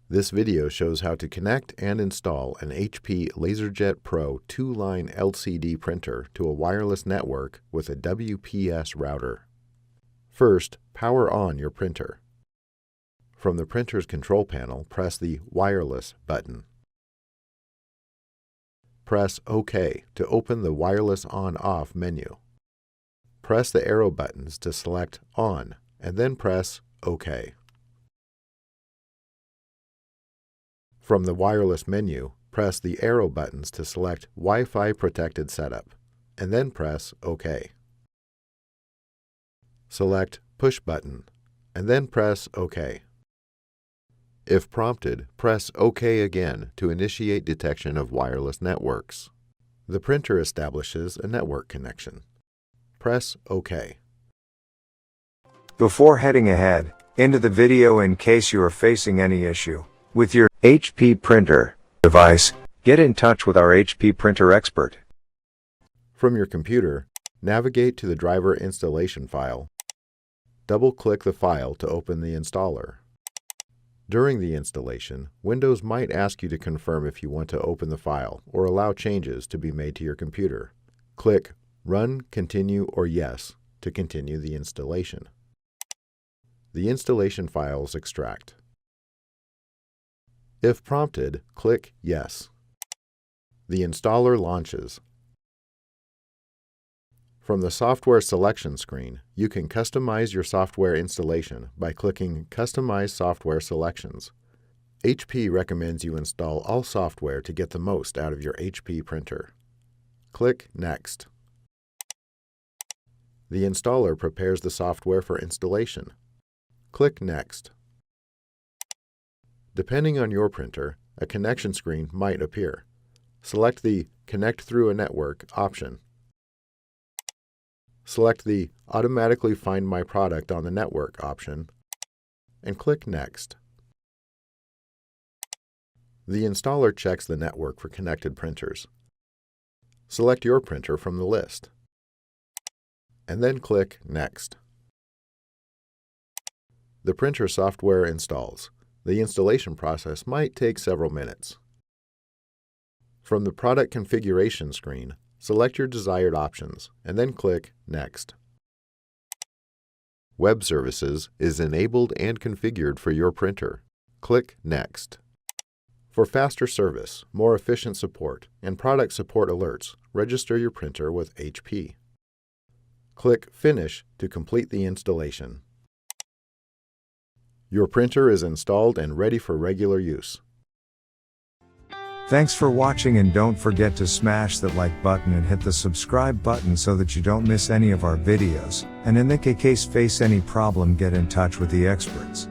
This video shows how to connect and install an HP LaserJet Pro 2-line LCD printer to a wireless network with a WPS router. First, power on your printer. From the printer's control panel, press the Wireless button. Press OK to open the Wireless On/Off menu. Press the arrow buttons to select On, and then press OK. From the wireless menu, press the arrow buttons to select Wi-Fi protected setup, and then press OK. Select Push button, and then press OK. If prompted, press OK again to initiate detection of wireless networks. The printer establishes a network connection. Press OK. Before heading ahead into the video, in case you are facing any issue with your HP printer device, get in touch with our HP printer expert. From your computer, navigate to the driver installation file. Double-click the file to open the installer. During the installation, Windows might ask you to confirm if you want to open the file or allow changes to be made to your computer. Click Run, Continue, or Yes to continue the installation. The installation files extract. If prompted, click Yes. The installer launches. From the software selection screen, you can customize your software installation by clicking Customize Software Selections. HP recommends you install all software to get the most out of your HP printer. Click Next. The installer prepares the software for installation. Click Next. Depending on your printer, a connection screen might appear. Select the Connect Through a Network option. Select the Automatically Find My Product on the Network option, and click Next. The installer checks the network for connected printers. Select your printer from the list, and then click Next. The printer software installs. The installation process might take several minutes. From the Product Configuration screen, select your desired options, and then click Next. Web Services is enabled and configured for your printer. Click Next. For faster service, more efficient support, and product support alerts, register your printer with HP. Click Finish to complete the installation. Your printer is installed and ready for regular use. Thanks for watching, and don't forget to smash that like button and hit the subscribe button so that you don't miss any of our videos. And in the case face any problem, get in touch with the experts.